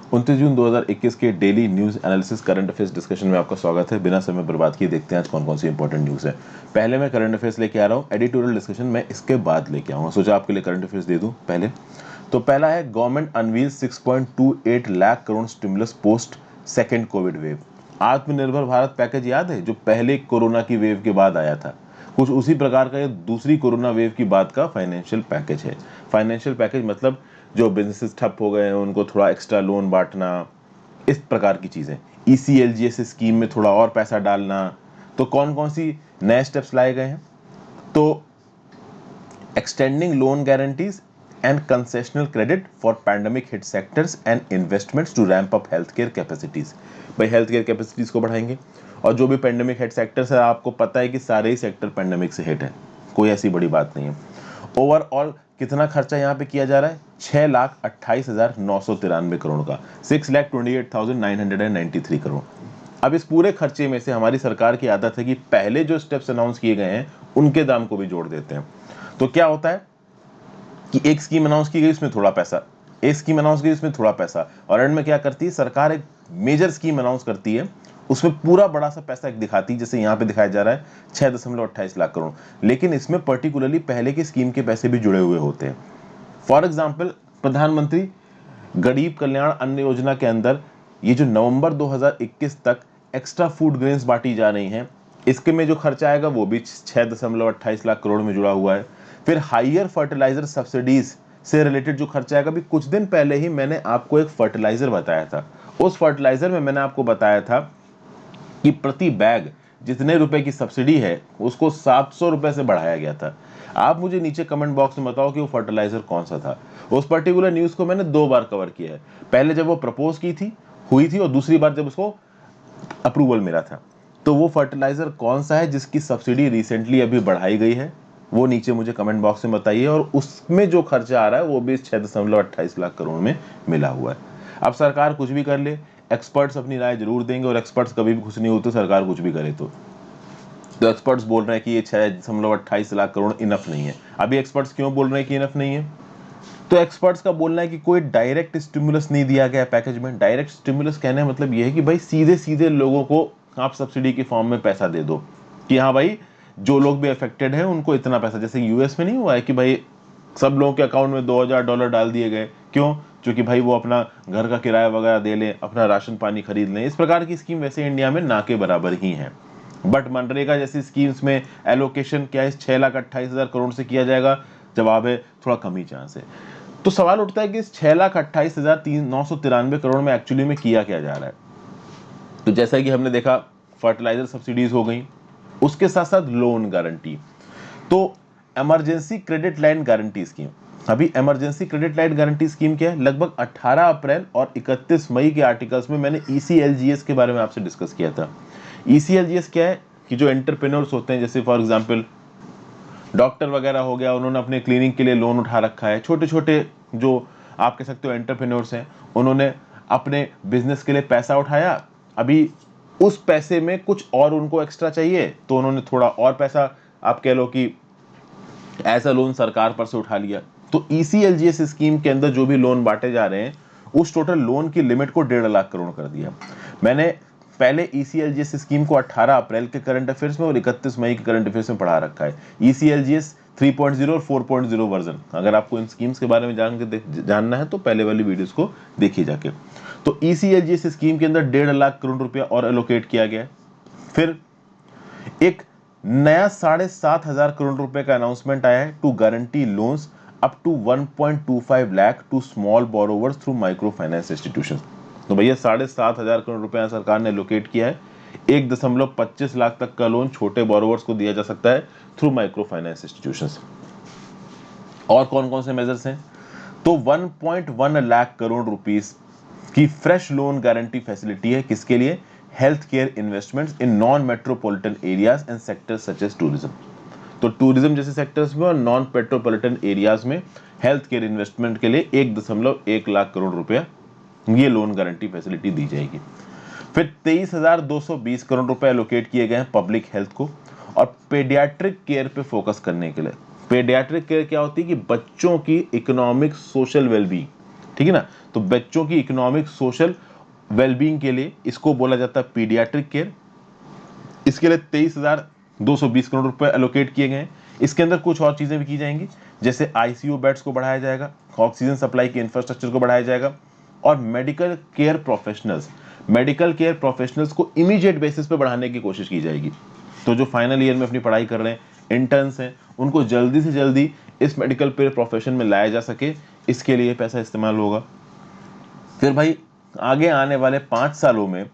29 जून 2021 के daily news analysis current affairs discussion में आपका स्वागत है। बिना समय बर्बाद किए देखते हैं आज कौन कौन सी इंपॉर्टेंट न्यूज़ है। पहले मैं करंट अफेयर्स लेके आ रहा हूँ, एडिटोरियल डिस्कशन मैं इसके बाद लेके आऊँगा। सोचा आपके लिए करंट अफेयर्स दे दूँ पहले। तो पहला है, government unveils 6.28 lakh crore stimulus post second Covid wave. आत्मनिर्भर भारत पैकेज याद है, जो पहले कोरोना की वेव के बाद आया था। कुछ उसी प्रकार का ये दूसरी कोरोना वेव की बात का फाइनेंशियल पैकेज है। फाइनेंशियल पैकेज मतलब जो बिजनेसेस ठप हो गए हैं उनको थोड़ा एक्स्ट्रा लोन बांटना, इस प्रकार की चीजें। ECLGS स्कीम में थोड़ा और पैसा डालना। तो कौन कौन सी नए स्टेप्स लाए गए हैं? तो extending loan guarantees and concessional credit for pandemic hit sectors and investments to ramp up health care capacities. भाई हेल्थ केयर कैपेसिटीज को बढ़ाएंगे, और जो भी पैंडेमिक हिट सेक्टर्स है आपको पता है कि सारे ही सेक्टर पैंडेमिक से हिट है, कोई ऐसी बड़ी बात नहीं है। ओवरऑल कितना खर्चा यहाँ पे किया जा रहा है? 6,28,993 करोड़ का, 6,28,993 करोड़। अब इस पूरे खर्चे में से हमारी सरकार की आदत है कि पहले जो स्टेप्स अनाउंस किए गए हैं उनके दाम को भी जोड़ देते हैं। तो क्या होता है कि एक स्कीम अनाउंस की गई, उसमें थोड़ा पैसा, एक स्कीम अनाउंस की उसमें थोड़ा पैसा, और एंड में क्या करती है सरकार? एक मेजर स्कीम अनाउंस करती है, उसमें पूरा बड़ा सा पैसा एक दिखाती है, जैसे यहाँ पे दिखाया जा रहा है 6.28 लाख करोड़, लेकिन इसमें पर्टिकुलरली पहले की स्कीम के पैसे भी जुड़े हुए होते हैं। फॉर एग्जाम्पल, प्रधानमंत्री गरीब कल्याण अन्न योजना के अंदर ये जो नवंबर 2021 तक एक्स्ट्रा फूड ग्रेन्स बांटी जा रही हैं, इसके में जो खर्चा आएगा वो भी 6.28 लाख करोड़ में जुड़ा हुआ है। फिर हाइयर फर्टिलाइजर सब्सिडीज से रिलेटेड जो खर्चा आएगा, भी कुछ दिन पहले ही मैंने आपको एक फर्टिलाइजर बताया था। उस फर्टिलाइजर में मैंने आपको बताया था कि प्रति बैग जितने रुपए की सब्सिडी है उसको 700 रुपए से बढ़ाया गया था। आप मुझे नीचे कमेंट बॉक्स में बताओ कि वो फर्टिलाइजर कौन सा था। उस पर्टिकुलर न्यूज को मैंने 2 बार कवर किया है, पहले जब वो प्रपोज की थी हुई थी, और दूसरी बार जब उसको अप्रूवल मिला था। तो वो फर्टिलाइजर कौन सा है जिसकी सब्सिडी रिसेंटली अभी बढ़ाई गई है, वो नीचे मुझे कमेंट बॉक्स में बताइए, और उसमें जो खर्चा आ रहा है वो भी 6.28 लाख करोड़ में मिला हुआ है। अब सरकार कुछ भी कर ले, एक्सपर्ट्स अपनी राय जरूर देंगे, और एक्सपर्ट्स कभी भी खुश नहीं होते सरकार कुछ भी करे तो एक्सपर्ट्स बोल रहे हैं कि ये 6.28 लाख करोड़ इनफ नहीं है। अभी एक्सपर्ट्स क्यों बोल रहे हैं कि इनफ नहीं है? तो एक्सपर्ट्स का बोलना है कि कोई डायरेक्ट स्टिमुलस नहीं दिया गया पैकेज में। डायरेक्ट स्टिमुलस कहने का मतलब ये है कि भाई सीधे सीधे लोगों को आप सब्सिडी के फॉर्म में पैसा दे दो, कि हाँ भाई जो लोग भी अफेक्टेड हैं उनको इतना पैसा। जैसे यूएस में नहीं हुआ है कि भाई सब लोगों के अकाउंट में $2,000 डाल दिए गए, क्यों? क्योंकि भाई वो अपना घर का किराया वगैरह दे लें, अपना राशन पानी खरीद लें। इस प्रकार की स्कीम वैसे इंडिया में ना के बराबर ही है। बट मनरेगा जैसी स्कीम्स में एलोकेशन क्या इस 6,28,000 करोड़ से किया जाएगा? जवाब है थोड़ा कम ही चांस है। तो सवाल उठता है कि इस 6,28,993 करोड़ में एक्चुअली में किया क्या जा रहा है? तो जैसा कि हमने देखा, फर्टिलाइजर सब्सिडीज हो गई, उसके साथ साथ लोन गारंटी। तो emergency credit line guarantee scheme. अभी emergency credit line guarantee scheme क्या है? लगभग 18 अप्रैल और 31 मई के आर्टिकल्स में मैंने ECLGS के बारे में आपसे डिस्कस किया था। ECLGS क्या है कि जो एंटरप्रेन्योर्स होते हैं, जैसे फॉर एग्जांपल डॉक्टर वगैरह हो गया, उन्होंने अपने क्लिनिक के लिए लोन उठा रखा है। छोटे छोटे जो आप कह सकते हो एंटरप्रेन्योर्स हैं, उन्होंने अपने बिजनेस के लिए पैसा उठाया, अभी उस पैसे में कुछ और उनको एक्स्ट्रा चाहिए, तो उन्होंने थोड़ा और पैसा, आप कह लो कि ऐसा लोन सरकार पर से उठा लिया। तो ECLGS स्कीम के अंदर जो भी लोन बांटे जा रहे हैं, उस टोटल लोन की लिमिट को 1.5 लाख करोड़ कर दिया। मैंने पहले ECLGS स्कीम को 18 अप्रैल के करंट अफेयर्स में और 31 मई के करंट अफेयर्स में पढ़ा रखा है। ECLGS 3.0 और 4.0 वर्जन, अगर आपको इन स्कीम्स के बारे में जानना है तो पहले वाली वीडियोस को देखिए जाके। तो ECLGS स्कीम के अंदर 1.5 लाख करोड़ रुपया और एलोकेट किया गया है। फिर एक नया 7,500 करोड़ रुपए का अनाउंसमेंट आया है to guarantee loans up to 1.25 lakh to small borrowers through micro finance institutions. तो भैया 7,500 करोड़ रुपए सरकार ने लोकेट किया है। 1.25 लाख तक का लोन छोटे बोरोवर्स को दिया जा सकता है थ्रू माइक्रो फाइनेंस इंस्टीट्यूशंस। और कौन कौन से मेजर्स हैं? तो 1.1 लाख करोड़ रुपीस की फ्रेश लोन गारंटी फैसिलिटी है, किसके लिए? Health care investments in non metropolitan areas and sectors such as tourism. तो टूरिज्म जैसे सेक्टर्स में और नॉन मेट्रोपॉलिटन एरियाज में हेल्थ केयर इन्वेस्टमेंट के लिए 1.1 लाख करोड़ रुपया ये लोन गारंटी फैसिलिटी दी जाएगी। फिर 23,220 करोड़ रुपए एलोकेट किए गए हैं पब्लिक हेल्थ को और पेडियाट्रिक केयर पे फोकस करने के लिए। पेडियाट्रिक केयर क्या होती है कि बच्चों की इकोनॉमिक सोशल वेलबींग, ठीक है ना। तो बच्चों की इकोनॉमिक सोशल वेलबींग के लिए इसको बोला जाता है पीडियाट्रिक केयर। इसके लिए 23,220 करोड़ रुपए एलोकेट किए गए हैं। इसके अंदर कुछ और चीजें भी की जाएंगी, जैसे आईसीयू बेड्स को बढ़ाया जाएगा, ऑक्सीजन सप्लाई के इंफ्रास्ट्रक्चर को बढ़ाया जाएगा, और मेडिकल केयर प्रोफेशनल्स को इमीडिएट बेसिस पे बढ़ाने की कोशिश की जाएगी। तो जो फाइनल ईयर में अपनी पढ़ाई कर रहे हैं, इंटर्न्स हैं, उनको जल्दी से जल्दी इस मेडिकल केयर प्रोफेशन में लाया जा सके, इसके लिए पैसा इस्तेमाल होगा। फिर भाई आगे आने वाले 5 सालों में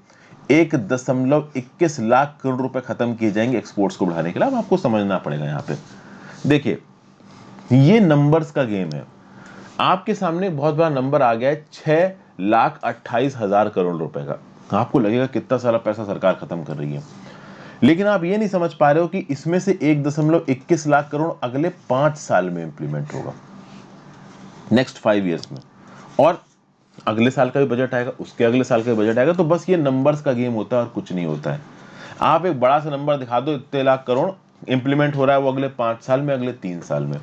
1.21 लाख करोड़ रुपए खत्म किए जाएंगे एक्सपोर्ट्स को बढ़ाने के लिए। अब आपको समझना पड़ेगा, यहाँ पे देखिए ये नंबर्स का गेम है। आपके सामने बहुत बड़ा नंबर आ गया है 6,28,000 करोड़ रुपए का। आपको लगेगा कितना सारा पैसा सरकार खत्म कर रही है, लेकिन आप ये नहीं समझ पा रहे हो कि इसमें से 1.21 लाख करोड़ अगले 5 साल में इंप्लीमेंट होगा, नेक्स्ट 5 इयर्स में, और अगले साल का भी बजट आएगा, उसके अगले साल का भी बजट आएगा। तो बस ये नंबर्स का गेम होता है और कुछ नहीं होता है। आप एक बड़ा सा नंबर दिखा दो, इतने लाख करोड़ इंप्लीमेंट हो रहा है वो अगले 5 साल में, अगले 3 साल में।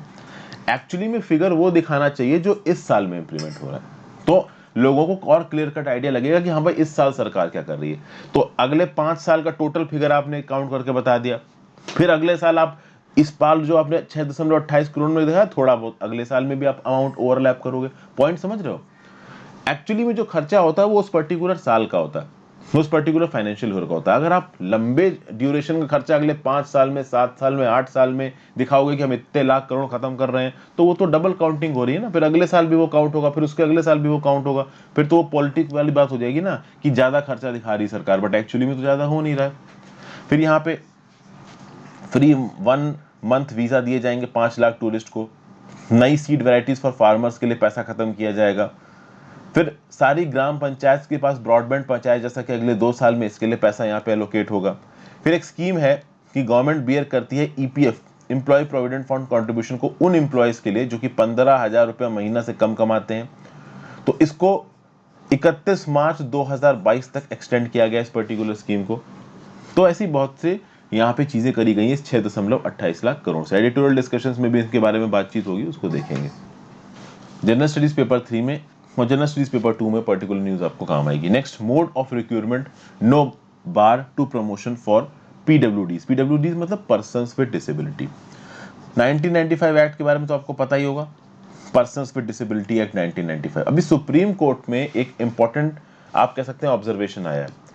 एक्चुअली में फिगर वो दिखाना चाहिए जो इस साल में इंप्लीमेंट हो रहा है, तो लोगों को और क्लियर कट आइडिया लगेगा कि हाँ भाई इस साल सरकार क्या कर रही है। तो अगले 5 साल का टोटल फिगर आपने काउंट करके बता दिया, फिर अगले साल आप इस साल जो आपने 6.28 करोड़ में दिखाया, थोड़ा बहुत अगले साल में भी आप अमाउंट ओवरलैप करोगे। पॉइंट समझ रहे हो? एक्चुअली में जो खर्चा होता है वो उस पर्टिकुलर साल का होता है, उस पर्टिकुलर फाइनेंशियल ईयर का होता है। अगर आप लंबे ड्यूरेशन का खर्चा अगले 5 साल में, 7 साल में, 8 साल में दिखाओगे कि हम इतने लाख करोड़ खत्म कर रहे हैं, तो वो तो डबल काउंटिंग हो रही है ना। फिर अगले साल भी वो काउंट होगा, फिर उसके अगले साल भी वो काउंट होगा, फिर तो वो पॉलिटिक्स वाली बात हो जाएगी ना कि ज्यादा खर्चा दिखा रही सरकार, बट एक्चुअली में तो ज्यादा हो नहीं रहा है। फिर यहाँ पे फ्री 1 मंथ वीजा दिए जाएंगे 5 लाख टूरिस्ट को, नई सीड वेराइटीज फॉर फार्मर्स के लिए पैसा खत्म किया जाएगा, फिर सारी ग्राम पंचायत के पास ब्रॉडबैंड पहुंचाया जा सके अगले 2 साल में, इसके लिए पैसा यहाँ पे एलोकेट होगा। फिर एक स्कीम है कि गवर्नमेंट बियर करती है EPF, employee provident fund contribution को उन एम्प्लॉयज के लिए जो कि 15,000 रुपये महीना से कम कमाते हैं। तो इसको 31 मार्च 2022 तक एक्सटेंड किया गया इस पर्टिकुलर स्कीम को। तो ऐसी बहुत से यहाँ पे चीजें करी गई हैं इस 6.28 लाख करोड़ से। एडिटोरियल डिस्कशंस में भी इसके बारे में बातचीत होगी, उसको देखेंगे। जनरल स्टडीज पेपर 3 में और जनरल स्टडीज पेपर 2 में पर्टिकुलर न्यूज आपको काम आएगी। Next, mode of recruitment no bar to promotion for PwDs. PwDs मतलब पर्सन्स विद डिसेबिलिटी। 1995 एक्ट के बारे में तो आपको पता ही होगा, पर्सन्स विद डिसेबिलिटी एक्ट 1995। अभी सुप्रीम कोर्ट में एक इंपॉर्टेंट आप कह सकते हैं ऑब्जर्वेशन आया है।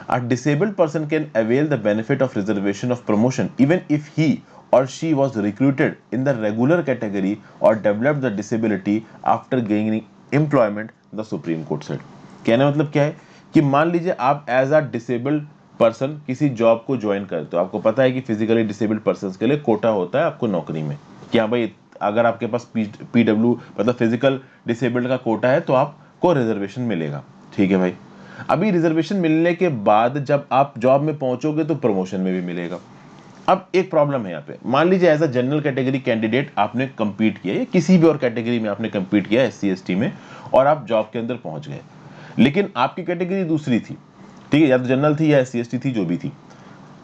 A disabled person can avail the benefit of reservation of promotion even if he or she was recruited in the regular category or developed the disability after gaining employment, the Supreme Court said। कहने मतलब क्या है कि मान लीजिए आप as a disabled person किसी job को ज्वाइन करते हो, आपको पता है कि फिजिकली डिसेबल्ड पर्सन के लिए कोटा होता है आपको नौकरी में, कि हाँ भाई अगर आपके पास पीडब्ल्यू मतलब फिजिकल डिसेबल्ड का कोटा है तो आपको रिजर्वेशन मिलेगा। ठीक है भाई, अभी रिजर्वेशन मिलने के बाद जब आप जॉब में पहुंचोगे तो प्रमोशन में भी मिलेगा। अब एक प्रॉब्लम है यहाँ पे, मान लीजिए as a general category candidate आपने कंपीट किया या किसी भी और कैटेगरी में आपने कंपीट किया एससी एसटी में और आप जॉब के अंदर पहुंच गए, लेकिन आपकी कैटेगरी दूसरी थी, ठीक है, या तो जनरल थी या एससी एसटी थी, जो भी थी।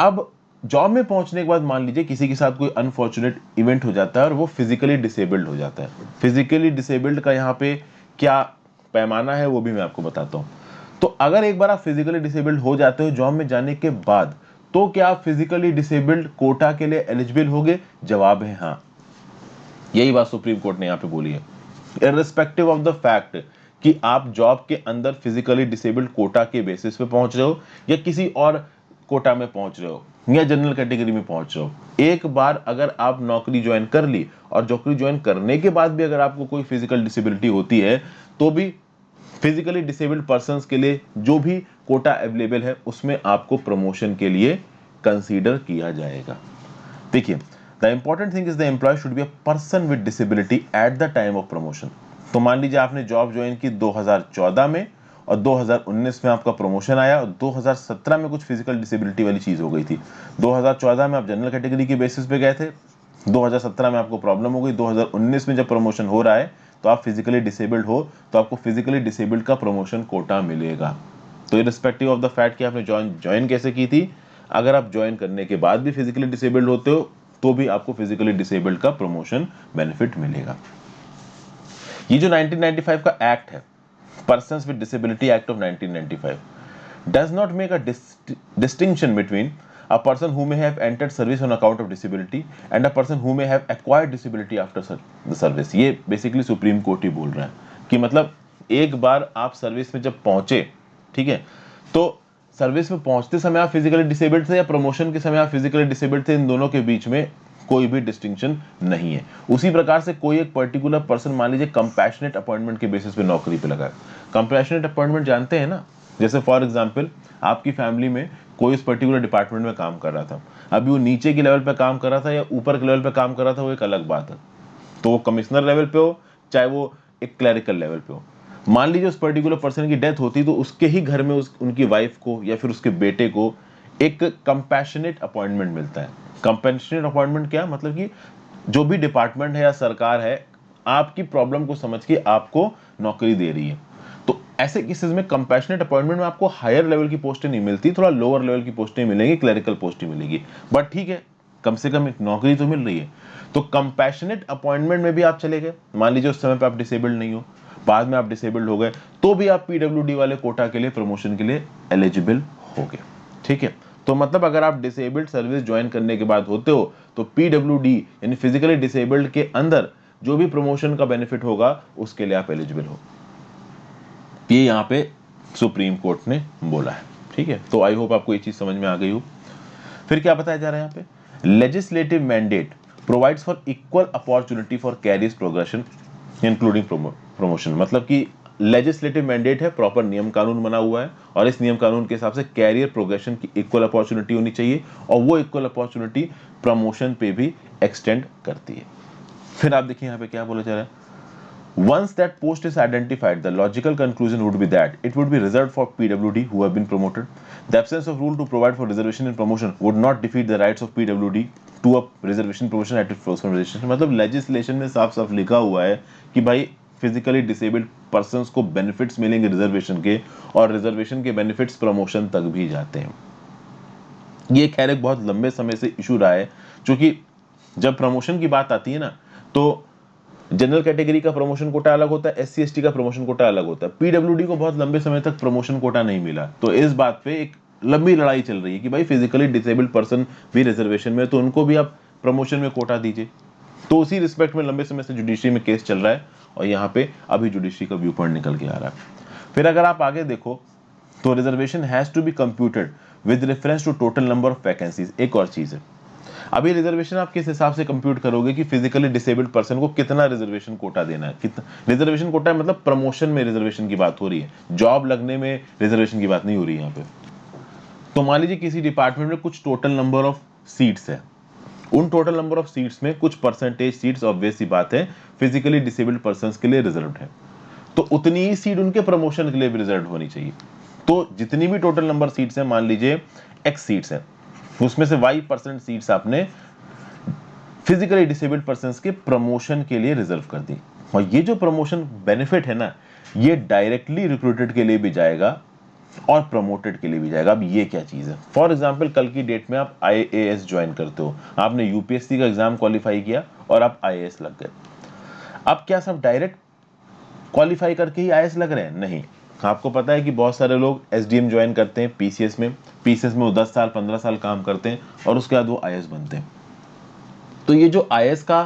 अब जॉब में पहुंचने के बाद मान लीजिए किसी के साथ कोई अनफॉर्चुनेट इवेंट हो जाता है और वो फिजिकली डिसेबल्ड हो जाता है। फिजिकली डिसेबल्ड का यहाँ पे क्या पैमाना है वो भी मैं आपको बताता हूँ। तो अगर एक बार आप फिजिकली डिसेबल्ड हो जाते हो जॉब में जाने के बाद, तो क्या आप फिजिकली डिसेबल्ड कोटा के लिए एलिजिबल होगे? जवाब है हाँ। यही बात सुप्रीम कोर्ट ने यहाँ पे बोली है, इररिस्पेक्टिव ऑफ द फैक्ट कि आप जॉब के अंदर फिजिकली डिसेबल्ड कोटा के बेसिस पे पहुंच रहे हो या किसी और कोटा में पहुंच रहे हो या जनरल कैटेगरी में पहुंच रहे हो। एक बार अगर आप नौकरी ज्वाइन कर ली और नौकरी ज्वाइन करने के बाद भी अगर आपको कोई फिजिकल डिसेबिलिटी होती है तो भी फिजिकली डिसेबल्ड पर्संस के लिए जो भी कोटा अवेलेबल है उसमें आपको प्रमोशन के लिए कंसीडर किया जाएगा। देखिए, the important thing is the employee should be a person with disability at the time of promotion. तो मान लीजिए आपने जॉब ज्वाइन की 2014 में और 2019 में आपका प्रमोशन आया और 2017 में कुछ फिजिकल डिसेबिलिटी वाली चीज हो गई थी। 2014 में आप जनरल कैटेगरी के बेसिस पे गए थे, 2017 में आपको प्रॉब्लम हो गई, 2019 में जब प्रमोशन हो रहा है तो आप फिजिकली डिसेबल्ड हो तो आपको फिजिकली डिसेबल्ड का प्रमोशन कोटा मिलेगा। तो इररिस्पेक्टिव ऑफ द फैक्ट कि आपने ज्वाइन कैसे की थी, अगर आप ज्वाइन करने के बाद भी फिजिकली डिसेबल्ड होते हो तो भी आपको फिजिकली डिसेबल्ड का प्रमोशन बेनिफिट मिलेगा। ये जो 1995 का एक्ट है, persons with disability act of 1995, does not make a distinction between a person who may have entered service on account of disability and a person who may have acquired disability after the service। ये basically supreme court ही बोल रहा है कि मतलब एक बार आप service में जब पहुंचे, ठीक है, तो सर्विस में पहुंचते समय आप फिजिकली डिसेबल्ड थे या प्रमोशन के समय आप फिजिकली डिसेबल्ड थे, इन दोनों के बीच में कोई भी डिस्टिंक्शन नहीं है। उसी प्रकार से कोई एक पर्टिकुलर पर्सन मान लीजिए कंपैशनेट अपॉइंटमेंट के बेसिस पे नौकरी पे लगा है। कंपैशनेट अपॉइंटमेंट जानते हैं ना, जैसे फॉर एग्जांपल आपकी फैमिली में कोई उस पर्टिकुलर डिपार्टमेंट में काम कर रहा था, अभी वो नीचे के लेवल पे काम कर रहा था या ऊपर के लेवल पे काम कर रहा था, वो एक अलग बात है। तो वो कमिश्नर लेवल पे हो चाहे वो एक क्लरिकल लेवल पे हो, मान लीजिए उस पर्टिकुलर पर्सन की डेथ होती तो उसके ही घर में उनकी वाइफ को या फिर उसके बेटे को एक कंपैशनेट अपॉइंटमेंट मिलता है। कंपैशनेट अपॉइंटमेंट क्या मतलब कि जो भी डिपार्टमेंट है या सरकार है आपकी प्रॉब्लम को समझ के आपको नौकरी दे रही है। तो ऐसे केसेस में कंपैशनेट अपॉइंटमेंट में आपको हायर लेवल की पोस्टें नहीं मिलती, थोड़ा लोअर लेवल की पोस्टें मिलेंगी, क्लरिकल पोस्टें मिलेगी, बट ठीक है, कम से कम एक नौकरी तो मिल रही है। तो कंपैशनेट अपॉइंटमेंट में भी आप चले गए, मान लीजिए उस समय पे आप डिसेबल्ड नहीं हो, बाद में आप डिसेबल्ड हो गए, तो भी आप पीडब्ल्यूडी वाले कोटा के लिए, प्रमोशन के लिए एलिजिबल हो गए, ठीक है। तो मतलब अगर आप डिसेबल्ड सर्विस ज्वाइन करने के बाद होते हो तो पीडब्ल्यूडी यानी फिजिकली डिसेबल्ड के अंदर जो भी प्रमोशन का बेनिफिट होगा उसके लिए आप एलिजिबल हो। ये यहाँ पे सुप्रीम कोर्ट ने बोला है, ठीक है। तो आई होप आपको ये चीज समझ में आ गई हो। फिर क्या बताया जा रहा है यहाँ पे, legislative mandate provides for equal opportunity for career progression including promotion. मतलब कि लेजिस्लेटिव मैंडेट है, प्रॉपर नियम कानून बना हुआ है और इस नियम कानून के हिसाब से कैरियर प्रोग्रेशन की इक्वल अपॉर्चुनिटी होनी चाहिए और वो इक्वल अपॉर्चुनिटी प्रमोशन पे भी एक्सटेंड करती है। फिर आप देखिए यहाँ पे क्या बोला जा रहा है, once that post is identified, the logical conclusion would be that it would be reserved for PWD who have been promoted. The absence of rule to provide for reservation and promotion would not defeat the rights of PWD to a reservation promotion at its first conversation। मतलब legislation में साफ साफ लिखा हुआ है कि भाई physically disabled persons को बेनिफिट्स मिलेंगे रिजर्वेशन के, और रिजर्वेशन के बेनिफिट्स प्रमोशन तक भी जाते हैं। ये खैर एक बहुत लंबे समय से इशू रहा है, क्योंकि जब प्रमोशन की बात आती है ना तो जनरल कैटेगरी का प्रमोशन कोटा अलग होता है, एससी एसटी का प्रमोशन कोटा अलग होता है। पीडब्ल्यूडी को बहुत लंबे समय तक प्रमोशन कोटा नहीं मिला, तो इस बात पे एक लंबी लड़ाई चल रही है कि भाई फिजिकली डिसेबल्ड पर्सन भी रिजर्वेशन में, तो उनको भी आप प्रमोशन में कोटा दीजिए। तो उसी रिस्पेक्ट में लंबे समय से जुडिशरी में केस चल रहा है और यहाँ पे अभी जुडिशरी का व्यू पॉइंट निकल के आ रहा है। फिर अगर आप आगे देखो तो reservation has to be computed with reference to total number of vacancies. एक और चीज है, अभी रिजर्वेशन आप किस हिसाब से कंप्यूट करोगे कि फिजिकली डिसेबल्ड पर्सन को कितना रिजर्वेशन कोटा देना है। कितना रिजर्वेशन कोटा है, मतलब प्रमोशन में रिजर्वेशन की बात हो रही है, जॉब लगने में रिजर्वेशन की बात नहीं हो रही है यहाँ पे। तो मान लीजिए किसी डिपार्टमेंट में कुछ टोटल नंबर ऑफ सीट्स है, उन टोटल नंबर ऑफ सीट्स में कुछ परसेंटेज सीट्स ऑब्वियस सी बात है फिजिकली डिसेबल्ड पर्सन के लिए रिजर्व्ड है, तो उतनी ही सीट उनके प्रमोशन के लिए भी रिजर्व होनी चाहिए। तो जितनी भी टोटल नंबर सीट्स है, मान लीजिए एक्स सीट्स है, उसमें से y% सीट्स आपने फिजिकली डिसेबल्ड पर्संस के प्रमोशन के लिए रिजर्व कर दी। और ये जो प्रमोशन बेनिफिट है ना, ये डायरेक्टली रिक्रूटेड के लिए भी जाएगा और प्रमोटेड के लिए भी जाएगा। अब ये क्या चीज है, फॉर एग्जांपल कल की डेट में आप आईएएस ज्वाइन करते हो, आपने यूपीएससी का एग्जाम क्वालिफाई किया और आप आईएएस लग गए। अब क्या सब डायरेक्ट क्वालिफाई करके ही आईएएस लग रहे हैं? नहीं, आपको पता है कि बहुत सारे लोग एसडीएम ज्वाइन करते हैं पीसीएस में वो 10 साल 15 साल काम करते हैं और उसके बाद वो आईएएस बनते हैं। तो ये जो आईएएस का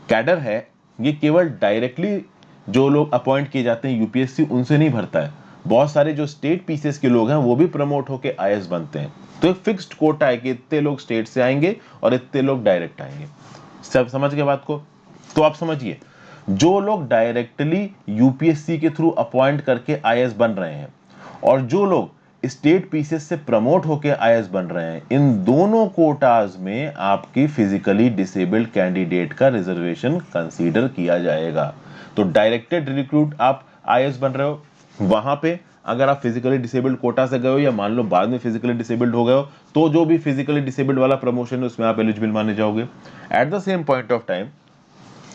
कैडर है, ये केवल डायरेक्टली जो लोग अपॉइंट किए जाते हैं यूपीएससी उनसे नहीं भरता है, बहुत सारे जो स्टेट पीसीएस के लोग हैं वो भी प्रमोट होकर आईएएस बनते हैं। तो एक फिक्स्ड कोटा है कि इतने लोग स्टेट से आएंगे और इतने लोग डायरेक्ट आएंगे। सब समझ गए बात को? तो आप समझिए, जो लोग डायरेक्टली यूपीएससी के थ्रू अपॉइंट करके आईएएस बन रहे हैं और जो लोग स्टेट पीसीएस से प्रमोट होकर आईएएस बन रहे हैं, इन दोनों कोटाज में आपकी फिजिकली डिसेबल्ड कैंडिडेट का रिजर्वेशन कंसीडर किया जाएगा। तो डायरेक्टेड रिक्रूट आप आईएएस बन रहे हो, वहां पे अगर आप फिजिकली डिसेबल्ड कोटा से गए हो या मान लो बाद में फिजिकली डिसेबल्ड हो गए हो, तो जो भी फिजिकली डिसेबल्ड वाला प्रमोशन है उसमें आप एलिजिबल माने जाओगे। At the same point of time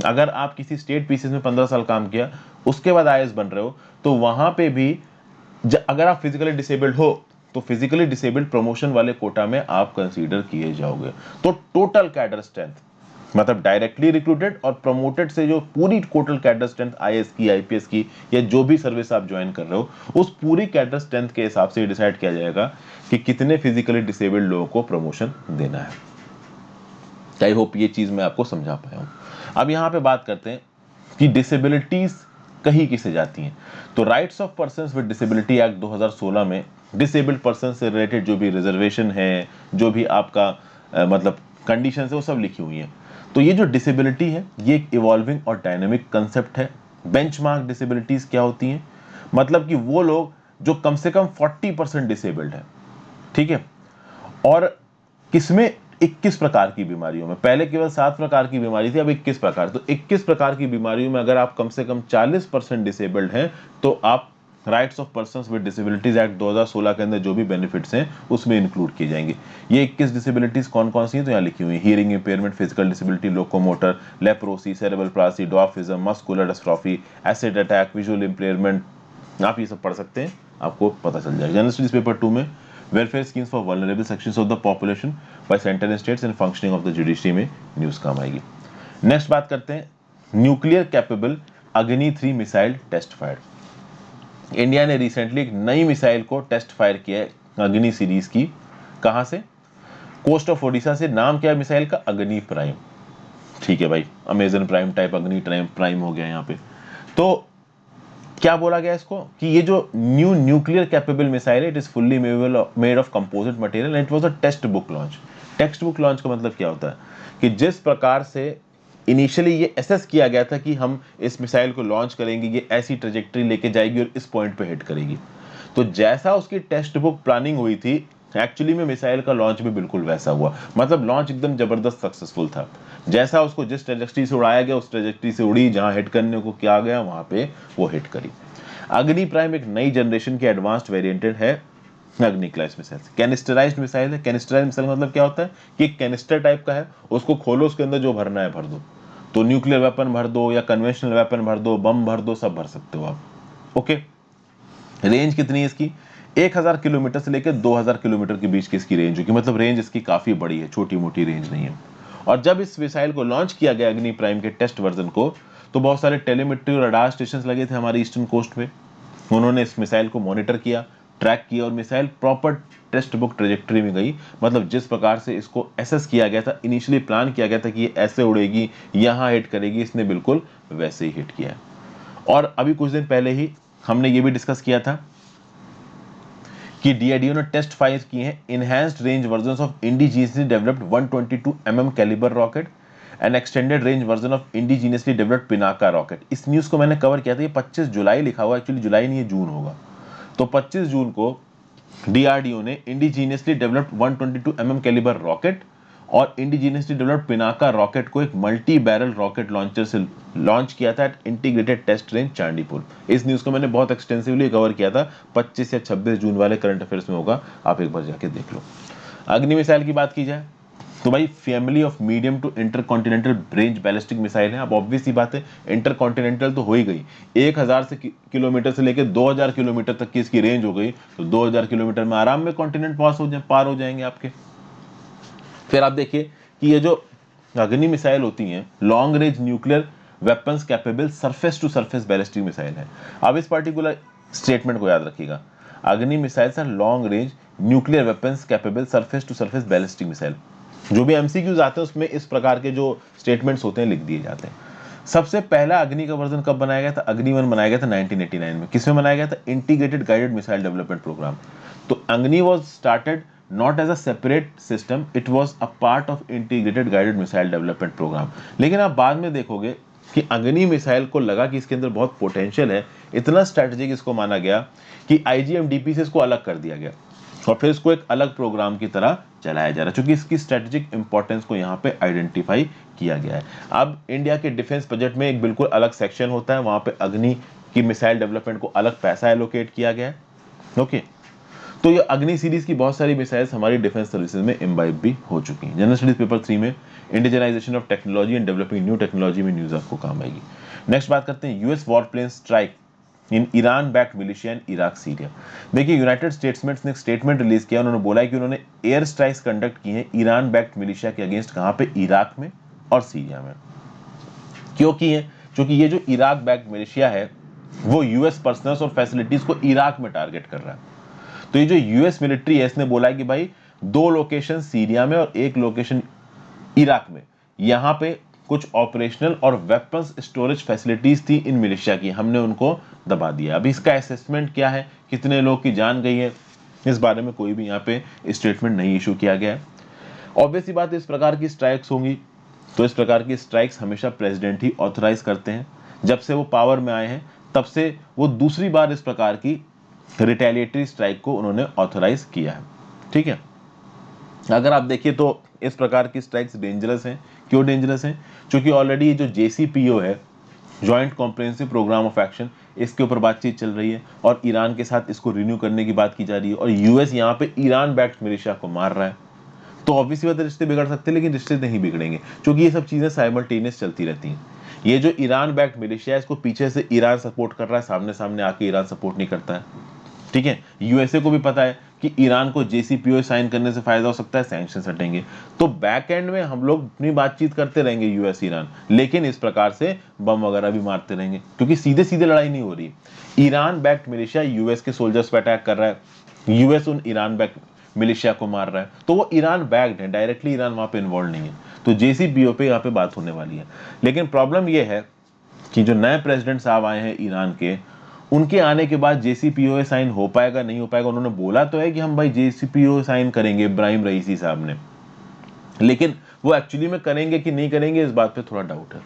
अगर आप किसी स्टेट पीसीएस में 15 साल काम किया उसके बाद आईएएस बन रहे हो, तो वहां पे भी अगर आप फिजिकली डिसेबल्ड हो तो फिजिकली डिसेबल्ड प्रमोशन वाले कोटा में आप कंसीडर किए जाओगे। तो टोटल कैडर स्ट्रेंथ मतलब डायरेक्टली रिक्रूटेड और प्रमोटेड से जो पूरी टोटल कैडर स्ट्रेंथ आईएएस की, आईपीएस की या जो भी सर्विस आप ज्वाइन कर रहे हो, उस पूरी कैडर स्ट्रेंथ के हिसाब से डिसाइड किया जाएगा कि कितने फिजिकली डिसेबल्ड लोगों को प्रमोशन देना है। आई होप ये चीज मैं आपको समझा पाया हूं। अब यहाँ पे बात करते हैं कि डिसेबिलिटीज कहीं किसे जाती हैं। तो rights of persons with disability act 2016 में डिसेबल्ड पर्सन से रिलेटेड जो भी रिजर्वेशन है, जो भी आपका मतलब कंडीशन है, वो सब लिखी हुई हैं। तो ये जो डिसेबिलिटी है ये एक इवॉल्विंग और डायनेमिक कंसेप्ट है। बेंचमार्क डिसेबिलिटीज क्या होती हैं? मतलब कि वो लोग जो कम से कम 40% डिसेबल्ड है, ठीक है, और किसमें 21 प्रकार की बीमारियों में। पहले केवल 7 प्रकार की बीमारी थी, अब 21 प्रकार। तो 21 प्रकार की बीमारियों में अगर आप कम से कम 40% डिसेबल्ड हैं तो आप rights of persons with disabilities act 2016 के अंदर जो भी बेनिफिट्स हैं उसमें इंक्लूड किए जाएंगे। ये 21 डिसेबिलिटीज कौन कौन सी हैं तो यहाँ लिखी हुई है। Hearing impairment, physical disability, locomotor, leprosy, cerebral palsy, dwarfism, muscular dystrophy, acid attack, visual impairment, आप ये सब पढ़ सकते हैं, आपको पता चल जाएगा। जनरल स्टडीज पेपर 2 में welfare schemes for vulnerable sections of the population bye centre and states and functioning of the judiciary में न्यूज काम आएगी। नेक्स्ट बात करते हैं न्यूक्लियर कैपेबल अग्नि 3 मिसाइल टेस्ट फायर। इंडिया ने रिसेंटली एक नई मिसाइल को टेस्ट फायर किया है अग्नि सीरीज की। कहां से? कोस्ट ऑफ ओडिशा से। नाम क्या है मिसाइल का? अग्नि प्राइम। ठीक है भाई, अमेजन प्राइम टाइप अग्नि प्राइम हो गया यहाँ पे। तो क्या बोला गया इसको कि ये जो न्यू न्यूक्लियर कैपेबल मिसाइल है, it is fully made of composite material and it was a textbook launch. Textbook launch का मतलब क्या होता है कि जिस प्रकार से इनिशियली ये एसेस किया गया था कि हम इस मिसाइल को लॉन्च करेंगे, ये ऐसी ट्रेजेक्टरी लेके जाएगी और इस पॉइंट पे हिट करेगी, तो जैसा उसकी टेस्ट बुक प्लानिंग हुई थी एक्चुअली में मिसाइल का लॉन्च भी बिल्कुल वैसा हुआ। मतलब लॉन्च एकदम जबरदस्त सक्सेसफुल था। जैसा उसको जिस ट्रेजेक्टरी से उड़ाया गया उस ट्रेजेक्टरी से उड़ी, जहां हिट करने को किया गया वहां पे वो हिट करी। अग्नि प्राइम एक नई जनरेशन की एडवांस्ड वेरिएंटेड है अग्नि क्लास मिसाइल। कैनिस्टराइज्ड मिसाइल है। कैनिस्टराइज्ड मिसाइल मतलब क्या होता है कि कैनिस्टर टाइप का है, उसको खोलो, उसके अंदर जो भरना है भर दो। तो न्यूक्लियर वेपन भर दो या कन्वेंशनल वेपन भर दो, बम भर दो, सब भर सकते हो आप। ओके। रेंज कितनी है इसकी? 1000 किलोमीटर से लेकर 2000 किलोमीटर के बीच की इसकी रेंज होगी। मतलब रेंज इसकी काफी बड़ी है, छोटी मोटी रेंज नहीं है। और जब इस मिसाइल को लॉन्च किया गया अग्नि प्राइम के टेस्ट वर्जन को, तो बहुत सारे टेलीमेट्री और रडार स्टेशन लगे थे हमारे ईस्टर्न कोस्ट पे। उन्होंने इस मिसाइल को मॉनिटर किया, ट्रैक किया और missile proper textbook trajectory में गई। मतलब जिस प्रकार से इसको एसेस किया गया था, इनिशियली प्लान किया गया था कि ये ऐसे उड़ेगी, यहां हिट करेगी, इसने बिल्कुल वैसे ही हिट किया है। और अभी कुछ दिन पहले ही हमने ये भी डिस्कस किया था कि डीआरडीओ ने टेस्ट फायर किए हैं enhanced range versions of indigenously developed 122 calibre rocket and extended range version of indigenously developed Pinaka rocket. इस न्यूज को मैंने कवर किया था, ये 25 जुलाई लिखा हुआ, एक्चुअली जुलाई नहीं, ये जून होगा। तो 25 जून को डीआरडीओ ने इंडिजीनियसली डेवलप्ड 122 कैलिबर रॉकेट और इंडिजीनियसली डेवलप्ड पिनाका रॉकेट को एक मल्टी बैरल रॉकेट लॉन्चर से लॉन्च किया था at integrated test range Chandipur. इस न्यूज को मैंने बहुत एक्सटेंसिवली कवर किया था, 25 या 26 जून वाले करंट अफेयर्स में होगा, आप एक बार जाके देख लो। अग्नि मिसाइल की बात की जाए तो भाई family of medium to intercontinental range ballistic missile है। अब ऑब्वियस सी बात है, इंटरकॉन्टिनेंटल तो हो ही गई, 1000 से किलोमीटर से लेकर 2000 किलोमीटर तक की इसकी रेंज हो गई, तो 2000 किलोमीटर में आराम में कॉन्टिनेंट पार हो जाएंगे आपके। फिर आप देखिए कि ये जो अग्नि मिसाइल होती हैं long range nuclear weapons capable surface to surface ballistic missile है। अब इस पर्टिकुलर स्टेटमेंट को याद रखिएगा, Agni missiles are long range nuclear weapons capable surface to surface ballistic missile. जो भी एमसीक्यूज आते हैं उसमें इस प्रकार के जो स्टेटमेंट्स होते हैं लिख दिए जाते हैं। सबसे पहला अग्नि का वर्जन कब बनाया गया था? अग्नि 1 बनाया गया था 1989 में। किसमें बनाया गया था? Integrated guided missile development programme. तो Agni was started not as a separate system, it was a part of integrated guided missile development program। लेकिन आप बाद में देखोगे कि अग्नि मिसाइल को लगा कि इसके अंदर बहुत पोटेंशियल है, इतना स्ट्रेटेजिक इसको माना गया कि आईजीएमडीपी से इसको अलग कर दिया गया और फिर इसको एक अलग प्रोग्राम की तरह चलाया जा रहा है, क्योंकि इसकी स्ट्रेटेजिक इंपॉर्टेंस को यहाँ पे आइडेंटिफाई किया गया है। अब इंडिया के डिफेंस बजट में एक बिल्कुल अलग सेक्शन होता है, वहां पे अग्नि की मिसाइल डेवलपमेंट को अलग पैसा एलोकेट किया गया है। ओके, तो ये अग्नि सीरीज की बहुत सारी मिसाइल्स हमारी डिफेंस सर्विसेज में इम्बाइब भी हो चुकी हैं। जनरल स्टडीज पेपर 3 में indigenisation of technology and developing new technology में न्यूज आपको काम आएगी। नेक्स्ट बात करते हैं US war plane strike in Iran backed militia and Iraq Syria. देखिए यूनाइटेड स्टेट्समेंट्स ने एक स्टेटमेंट रिलीज किया, उन्होंने बोला है कि उन्होंने एयर स्ट्राइक्स कंडक्ट की हैं ईरान बैक्ड मिलिशिया के अगेंस्ट। कहां पे? इराक में और सीरिया में। क्यों किए? क्योंकि ये जो इराक बैक्ड मिलिशिया है वो यूएस पर्सनल्स और फैसिलिटीज को इराक में टारगेट कर रहा है। तो ये जो यूएस मिलिट्री है इसने बोला है कि भाई 2 लोकेशन सीरिया में और 1 लोकेशन इराक में, यहां पे कुछ ऑपरेशनल और वेपन्स स्टोरेज फैसिलिटीज थी इन मिलिशिया की, हमने उनको दबा दिया। अभी इसका असेसमेंट क्या है, कितने लोग की जान गई है, इस बारे में कोई भी यहाँ पे स्टेटमेंट नहीं इशू किया गया है। ऑब्वियस सी बात है, इस प्रकार की स्ट्राइक्स होंगी तो इस प्रकार की स्ट्राइक्स हमेशा प्रेसिडेंट ही ऑथराइज करते हैं। जब से वो पावर में आए हैं तब से वो दूसरी बार इस प्रकार की रिटेलिएटरी स्ट्राइक को उन्होंने ऑथराइज किया है। ठीक है, अगर आप देखिए तो इस प्रकार की स्ट्राइक्स डेंजरस हैं। क्यों डेंजरस हैं? क्योंकि ऑलरेडी ये जो जेसीपीओ है, joint comprehensive programme of action, इसके ऊपर बातचीत चल रही है और ईरान के साथ इसको रिन्यू करने की बात की जा रही है और यूएस यहाँ पे ईरान बैक्ड मिलिशिया को मार रहा है। तो ऑब्वियसली बात है रिश्ते बिगड़ सकते हैं, लेकिन रिश्ते नहीं बिगड़ेंगे क्योंकि ये सब चीजें साइमल्टेनियस चलती रहती हैं। ये जो ईरान बैक्ड मिलिशिया है इसको पीछे से ईरान सपोर्ट कर रहा है, सामने सामने आके ईरान सपोर्ट नहीं करता है। ठीक है, यूएसए को भी पता है कि ईरान को जेसीपीओ साइन करने से फायदा हो सकता है, सैंक्शन हटेंगे, तो बैक एंड में हम लोग अपनी बातचीत करते रहेंगे यूएस ईरान, लेकिन इस प्रकार से बम वगैरह भी मारते रहेंगे क्योंकि सीधे सीधे लड़ाई नहीं हो रही। ईरान बैक्ड मिलिशिया यूएस के सोल्जर्स पे अटैक कर रहा है, यूएस उन ईरान बैक्ड मिलिशिया को मार रहा है, तो वो ईरान बैक्ड है, डायरेक्टली ईरान वहां पे इन्वॉल्व नहीं है। तो जेसीपीओ पे यहाँ पे बात होने वाली है। लेकिन प्रॉब्लम ये है कि जो नए प्रेसिडेंट साहब आए हैं ईरान के, उनके आने के बाद जेसीपीओ साइन हो पाएगा नहीं हो पाएगा। उन्होंने बोला तो है कि हम भाई जेसीपीओ साइन करेंगे इब्राहिम रईसी साहब ने, लेकिन वो एक्चुअली में करेंगे कि नहीं करेंगे इस बात पे थोड़ा डाउट है।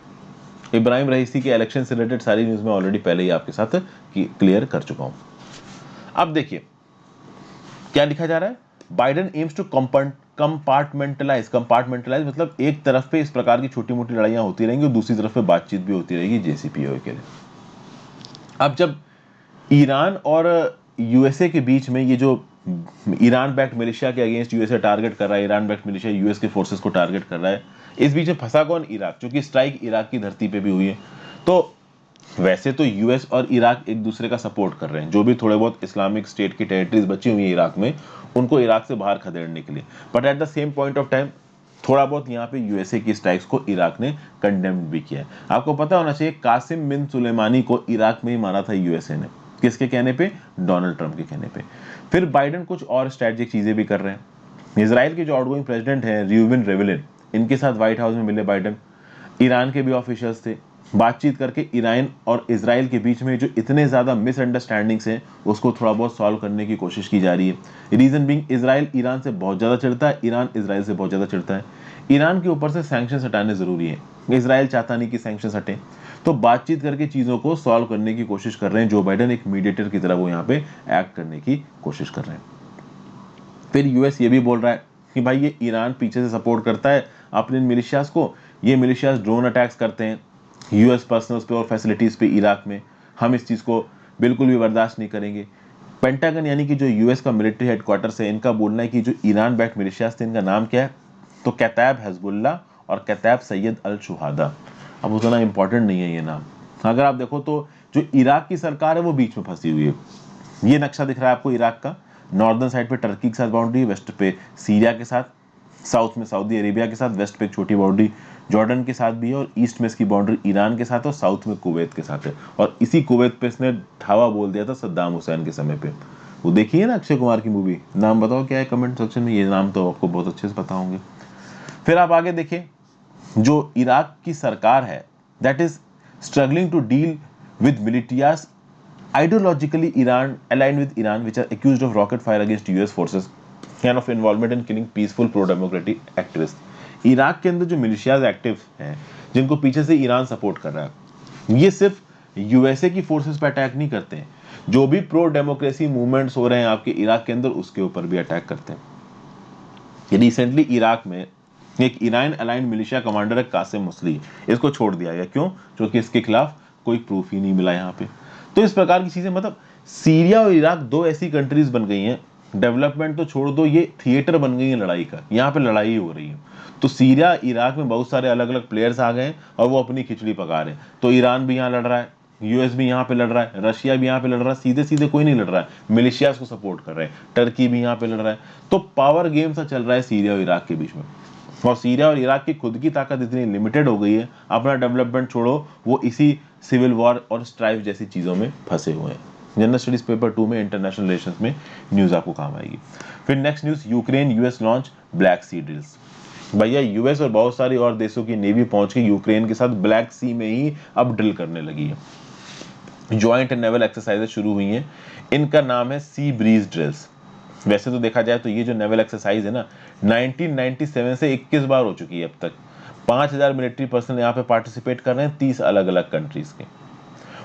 इब्राहिम रईसी के इलेक्शन से रिलेटेड सारी न्यूज में ऑलरेडी पहले ही आपके साथ क्लियर कर चुका हूं। अब देखिए क्या लिखा जा रहा है, बाइडेन एम्स टू कंपार्टमेंटलाइज मतलब एक तरफ पे इस प्रकार की छोटी मोटी लड़ाइयां होती रहेंगी और दूसरी तरफ पे बातचीत भी होती रहेगी जेसीपीओ के लिए। अब जब ईरान और यूएसए के बीच में ये जो ईरान बैक्ड मिलिशिया के अगेंस्ट यूएसए टारगेट कर रहा है, ईरान बैक्ड मिलिशिया यूएस के फोर्सेस को टारगेट कर रहा है, इस बीच में फंसा कौन? इराक, क्योंकि स्ट्राइक इराक की धरती पे भी हुई है। तो वैसे तो यूएस और इराक एक दूसरे का सपोर्ट कर रहे हैं, जो भी थोड़े बहुत इस्लामिक स्टेट की टेरिटरीज बची हुई है इराक में, उनको इराक से बाहर खदेड़ने के लिए, but at the same point of time थोड़ा बहुत यहाँ पे यूएसए की स्ट्राइक्स को इराक ने कंडेम भी किया है। आपको पता होना चाहिए कासिम बिन सुलेमानी को इराक में ही मारा था यूएसए ने, किसके कहने पे? डोनाल्ड ट्रंप के कहने पे। फिर बाइडेन कुछ और स्ट्रेटेजिक चीजें भी कर रहे हैं। इजराइल के जो आउटगोइंग प्रेसिडेंट हैं रियूविन रेवलिन, इनके साथ व्हाइट हाउस में मिले बाइडेन, ईरान के भी ऑफिशियल्स थे, बातचीत करके ईरान और इजराइल के बीच में जो इतने ज्यादा मिसअंडरस्टैंडिंग्स हैं उसको थोड़ा बहुत सॉल्व करने की कोशिश की जा रही है। रीजन बीइंग इजराइल ईरान से बहुत ज्यादा चिढ़ता है, ईरान इजराइल से बहुत ज्यादा चिढ़ता है। ईरान के ऊपर से सैंक्शन हटाने जरूरी है, इजराइल चाहता नहीं कि सैंक्शन हटे, तो बातचीत करके चीजों को सॉल्व करने की कोशिश कर रहे हैं जो बाइडेन, एक मीडिएटर की तरह वो यहाँ पे एक्ट करने की कोशिश कर रहे हैं। फिर यूएस ये भी बोल रहा है कि भाई ये ईरान पीछे से सपोर्ट करता है अपने मिलिशियाज को, ये मिलिशियाज ड्रोन अटैक्स करते हैं यूएस पर्सनल्स पे और फैसिलिटीज पे इराक में, हम इस चीज को बिल्कुल भी बर्दाश्त नहीं करेंगे। पेंटागन यानी कि जो यूएस का मिलिट्री हेडक्वार्टर्स है, इनका बोलना है कि जो ईरान बैक्ड मिलिशियाज थे इनका नाम क्या है, तो कैताब हिजबुल्लाह और कैताब सैयद अल शुहादा। अब उतना इंपॉर्टेंट नहीं है ये नाम। अगर आप देखो तो जो इराक की सरकार है वो बीच में फंसी हुई है। ये नक्शा दिख रहा है आपको इराक का, नॉर्दर्न साइड पे टर्की के साथ बाउंड्री, वेस्ट पे सीरिया के साथ, साउथ में सऊदी अरेबिया के साथ, वेस्ट पे एक छोटी बाउंड्री जॉर्डन के साथ भी है और ईस्ट में इसकी बाउंड्री ईरान के साथ और साउथ में कुवैत के साथ है। और इसी कुवैत पे इसने ढावा बोल दिया था सद्दाम हुसैन के समय पे। वो देखिए ना अक्षय कुमार की मूवी, नाम बताओ क्या है कमेंट सेक्शन में, ये नाम तो आपको बहुत अच्छे से पता होंगे। फिर आप आगे देखिए, जो इराक की सरकार है that is struggling to deal with militias ideologically Iran aligned with Iran which are accused of rocket fire against US forces and of involvement in killing peaceful pro-democratic activists. Iraq के अंदर जो militias active हैं जिनको पीछे से Iran support कर रहा है, ये सिर्फ यूएसए की फोर्सेस पे अटैक नहीं करते हैं, जो भी प्रो डेमोक्रेसी मूवमेंट्स हो रहे हैं आपके इराक के अंदर उसके ऊपर भी अटैक करते हैं। रिसेंटली इराक में एक ईरान अलाइंड मिलिशिया कमांडर है कासिम मुसली, इसको छोड़ दिया गया। क्यों? क्योंकि इसके खिलाफ कोई प्रूफ ही नहीं मिला यहाँ पे। तो इस प्रकार की चीजें, मतलब सीरिया और इराक दो ऐसी कंट्रीज बन गई हैं, डेवलपमेंट तो छोड़ दो, ये थिएटर बन गई है लड़ाई का, यहाँ पे लड़ाई हो रही है। तो सीरिया इराक में बहुत सारे अलग अलग प्लेयर्स आ गए और वो अपनी खिचड़ी पका रहे हैं। तो ईरान भी यहाँ लड़ रहा है, यूएस भी यहाँ पे लड़ रहा है, रशिया भी यहाँ पे लड़ रहा है, सीधे सीधे कोई नहीं लड़ रहा है, मिलिशियाज को सपोर्ट कर रहे हैं, टर्की भी यहाँ पे लड़ रहा है। तो पावर गेम सा चल रहा है सीरिया और इराक के बीच में। और सीरिया और इराक की खुद की ताकत इतनी लिमिटेड हो गई है, अपना डेवलपमेंट छोड़ो, वो इसी सिविल वॉर और स्ट्राइफ जैसी चीज़ों में फंसे हुए हैं। जनरल स्टडीज पेपर 2 में इंटरनेशनल रिलेशंस में न्यूज़ आपको काम आएगी। फिर next news, Ukraine US launch Black Sea drills. भैया यूएस और बहुत सारी और देशों की नेवी पहुंच के यूक्रेन के साथ ब्लैक सी में ही अब ड्रिल करने लगी है। ज्वाइंट नेवल एक्सरसाइजेज शुरू हुई हैं, इनका नाम है सी ब्रीज ड्रिल्स। वैसे तो देखा जाए तो ये जो नेवल एक्सरसाइज है ना, 1997 से 21 बार हो चुकी है अब तक। 5000 मिलिट्री पर्सन यहाँ पे पार्टिसिपेट कर रहे हैं 30 अलग अलग कंट्रीज के।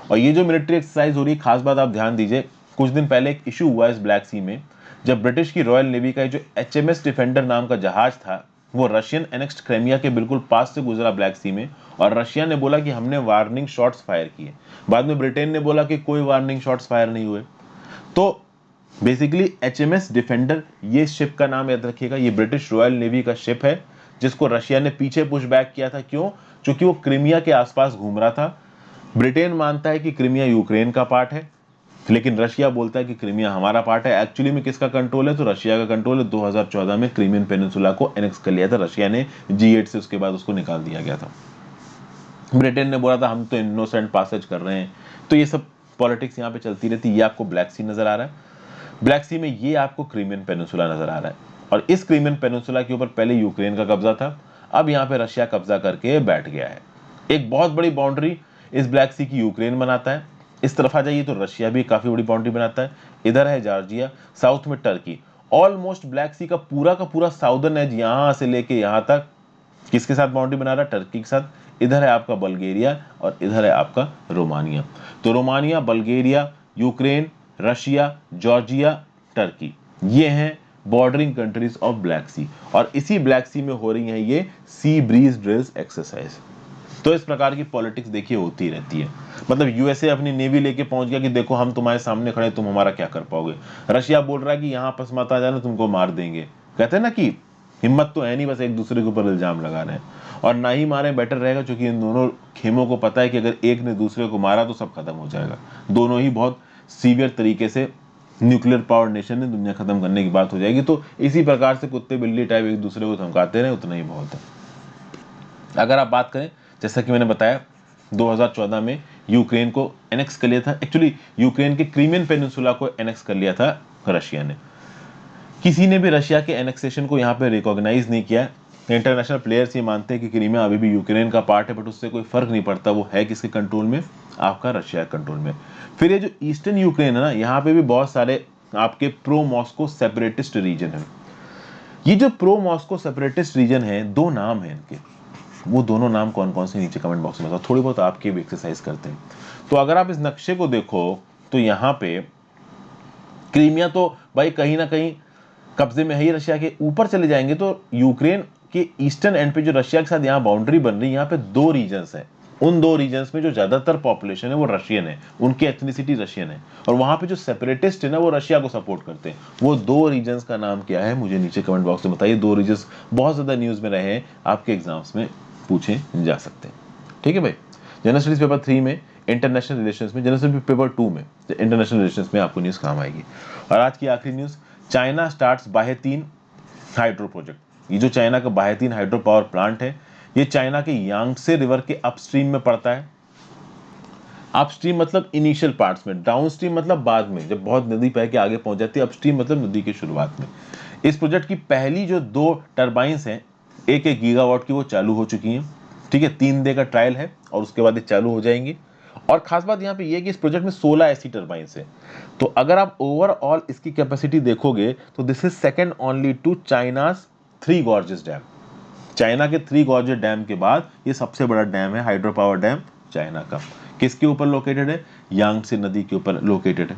और ये जो मिलिट्री एक्सरसाइज हो रही है, खास बात आप ध्यान दीजिए, कुछ दिन पहले एक इशू हुआ इस ब्लैक सी में, जब ब्रिटिश की रॉयल नेवी का जो HMS डिफेंडर नाम का जहाज था, वो रशियन एनेक्स्ड क्राइमिया के बिल्कुल पास से गुजरा ब्लैक सी में, और रशिया ने बोला कि हमने वार्निंग शॉट्स फायर किए। बाद में ब्रिटेन ने बोला कि कोई वार्निंग शॉट्स फायर नहीं हुए। तो बेसिकली HMS डिफेंडर, ये शिप का नाम याद रखिएगा, ये ब्रिटिश रॉयल नेवी का शिप है, जिसको रशिया ने पीछे पुश बैक किया था। क्यों? क्योंकि वो क्रीमिया के आसपास घूम रहा था। ब्रिटेन मानता है कि क्रीमिया यूक्रेन का पार्ट है, लेकिन रशिया बोलता है कि क्रीमिया हमारा पार्ट है। एक्चुअली में किसका कंट्रोल है? तो रशिया का कंट्रोल है। 2014 में क्रीमियन पेनिनसुला को एनेक्स कर लिया था रशिया ने G8 से, उसके बाद उसको निकाल दिया गया था। ब्रिटेन ने बोला था हम तो इनोसेंट पासेज कर रहे हैं। तो ये सब पॉलिटिक्स यहाँ पे चलती रहती है। ये आपको ब्लैक सी नजर आ रहा है, ब्लैक सी में ये आपको क्रीमियन पेनिनसुला नजर आ रहा है, और इस क्रीमियन पेनिनसुला के ऊपर पहले यूक्रेन का कब्जा था, अब यहाँ पे रशिया कब्जा करके बैठ गया है। एक बहुत बड़ी बाउंड्री इस ब्लैक सी की यूक्रेन बनाता है। इस तरफ आ जाइए तो रशिया भी काफी बड़ी बाउंड्री बनाता है। इधर है जॉर्जिया, साउथ में टर्की। ऑलमोस्ट ब्लैक सी का पूरा साउदर्न एज यहाँ से लेके यहाँ तक किसके साथ बाउंड्री बना रहा है? टर्की के साथ। इधर है आपका बल्गेरिया और इधर है आपका रोमानिया। तो Romania, Bulgaria, Ukraine, Russia, Georgia, Turkey, ये हैं बॉर्डरिंग कंट्रीज ऑफ ब्लैक सी, और इसी ब्लैक सी में हो रही है ये सी ब्रीज ड्रिल्स एक्सरसाइज। तो इस प्रकार की पॉलिटिक्स देखिए होती रहती है। मतलब यूएसए अपनी नेवी लेके पहुंच गया कि देखो हम तुम्हारे सामने खड़े, तुम हमारा क्या कर पाओगे। रशिया बोल रहा है कि यहाँ पास मत आ जाना, तुमको मार देंगे। कहते हैं ना कि हिम्मत तो है नहीं, बस एक दूसरे के ऊपर इल्जाम लगा रहे हैं। और ना ही मारे बेटर रहेगा, क्योंकि इन दोनों खेमों को पता है कि अगर एक ने दूसरे को मारा तो सब खत्म हो जाएगा। दोनों ही बहुत सीवियर तरीके से न्यूक्लियर पावर नेशन ने दुनिया खत्म करने की बात हो जाएगी। तो इसी प्रकार से कुत्ते बिल्ली टाइप एक दूसरे को धमकाते रहे, उतना ही बहुत है। अगर आप बात करें, जैसा कि मैंने बताया 2014 में यूक्रेन को एनेक्स कर लिया था। एक्चुअली यूक्रेन के क्रीमियन पेनिनसुला को एनेक्स कर लिया था रशिया ने। किसी ने भी रशिया के एनेक्सेशन को यहाँ पे रिकॉग्नाइज नहीं किया। इंटरनेशनल प्लेयर्स ये मानते हैं कि क्रीमिया अभी भी यूक्रेन का पार्ट है, बट उससे कोई फर्क नहीं पड़ता, वो है किसके कंट्रोल में? आपका रशिया कंट्रोल में। फिर ये जो ईस्टर्न यूक्रेन है ना, यहाँ पे भी बहुत सारे आपके प्रो मॉस्को सेपरेटिस्ट रीजन है। ये जो प्रो मॉस्को सेपरेटिस्ट रीजन है, दो नाम है इनके, वो दोनों नाम कौन कौन से नीचे कमेंट बॉक्स में बताओ, थोड़ी बहुत आपके भी एक्सरसाइज करते हैं। तो अगर आप इस नक्शे को देखो तो यहाँ पे क्रीमिया तो भाई कहीं ना कहीं कब्जे में है ही रशिया के। ऊपर चले जाएंगे तो यूक्रेन के ईस्टर्न एंड पे जो रशिया के साथ यहाँ बाउंड्री बन रही है, यहाँ पे दो रीजन्स है। उन दो रीजन्स में जो ज्यादातर पॉपुलेशन है वो रशियन है, उनकी एथनिसिटी रशियन है, और वहां पे जो सेपरेटिस्ट है ना वो रशिया को सपोर्ट करते हैं। वो दो रीजन्स का नाम क्या है, मुझे नीचे कमेंट बॉक्स में बताइए। दो रीजन्स बहुत ज्यादा न्यूज में रहे हैं, आपके एग्जाम्स में पूछे जा सकते हैं। ठीक है भाई, जनरल स्टडीज पेपर 3 में, इंटरनेशनल रिलेशंस में, जनरल स्टडीज पेपर 2 में इंटरनेशनल रिलेशंस में आपको न्यूज काम आएगी। और आज की आखिरी न्यूज, चाइना स्टार्ट्स बाहे 3 हाइड्रो प्रोजेक्ट। ये जो चाइना का बाहे 3 हाइड्रो पावर प्लांट है, ये चाइना के यांगसे रिवर के अपस्ट्रीम में पड़ता है। अपस्ट्रीम मतलब इनिशियल पार्ट्स में, डाउनस्ट्रीम मतलब बाद में, जब बहुत नदी बह के आगे पहुंच जाती है। अपस्ट्रीम मतलब नदी की शुरुआत में। इस प्रोजेक्ट की पहली जो 2 टर्बाइंस हैं, 1 गीगावाट की, वो चालू हो चुकी हैं। ठीक है, 3 डे का ट्रायल है और उसके बाद ये चालू हो जाएंगी। और खास बात यहाँ पे ये है कि इस प्रोजेक्ट में 16 ऐसी टर्बाइंस है। तो अगर आप ओवरऑल इसकी कैपेसिटी देखोगे तो this is second only to China's 3 Gorges dam. China के 3 गॉर्जेस डैम के बाद ये सबसे बड़ा डैम है, हाइड्रो पावर डैम चाइना का। किसके ऊपर लोकेटेड है? यांगसे नदी के ऊपर लोकेटेड है।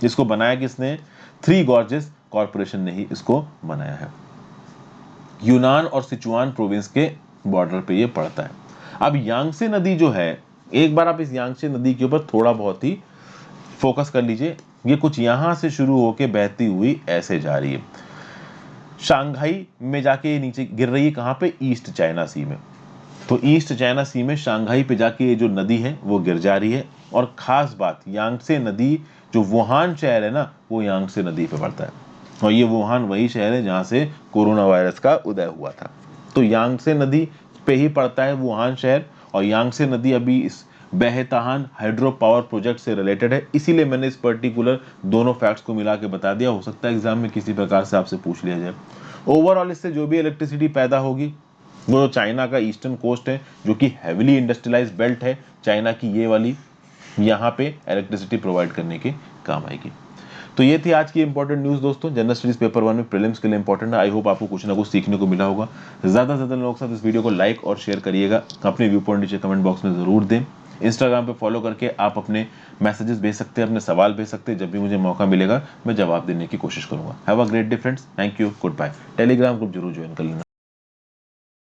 इसको बनाया किसने? 3 गॉर्जेस कॉर्पोरेशन ने ही इसको बनाया है। यूनान और सिचुआन प्रोविंस के बॉर्डर पे ये पड़ता है। अब यांगसे नदी जो है, एक बार आप इस यांगसे नदी के ऊपर थोड़ा बहुत ही फोकस कर लीजिए। ये कुछ यहां से शुरू होके बहती हुई ऐसे जा रही है, शंघाई में जाके ये नीचे गिर रही है। कहाँ पे? ईस्ट चाइना सी में। तो ईस्ट चाइना सी में शंघाई पे जाके ये जो नदी है वो गिर जा रही है। और खास बात, यांगसे नदी, जो वुहान शहर है ना, वो यांगसे नदी पे पड़ता है। और ये वुहान वही शहर है जहां से कोरोना वायरस का उदय हुआ था। तो यांगसे नदी पे ही पड़ता है वुहान शहर, और यांगसे नदी अभी इस बेहताहान हाइड्रो पावर प्रोजेक्ट से रिलेटेड है, इसीलिए मैंने इस पर्टिकुलर दोनों फैक्ट्स को मिला के बता दिया। हो सकता है एग्जाम में किसी प्रकार से आपसे पूछ लिया जाए। ओवरऑल इससे जो भी इलेक्ट्रिसिटी पैदा होगी वो चाइना का ईस्टर्न कोस्ट है, जो कि हैविली इंडस्ट्रियलाइज बेल्ट है चाइना की ये वाली, यहाँ पे इलेक्ट्रिसिटी प्रोवाइड करने के काम आएगी। तो ये थी आज की इंपॉर्टेंट न्यूज़ दोस्तों, जनरल स्टडीज पेपर 1 में प्रीलिम्स के लिए इंपॉर्टेंट है। आई होप आपको कुछ ना कुछ सीखने को मिला होगा। ज़्यादा से ज़्यादा लोगों के साथ इस वीडियो को लाइक और शेयर करिएगा, अपने व्यू पॉइंट नीचे कमेंट बॉक्स में ज़रूर दें। इंस्टाग्राम पे फॉलो करके आप अपने मैसेजेस भेज सकते हैं, अपने सवाल भेज सकते हैं, जब भी मुझे मौका मिलेगा मैं जवाब देने की कोशिश करूंगा। Have a great day friends, thank you, goodbye. Telegram group जरूर ज्वाइन कर लेना।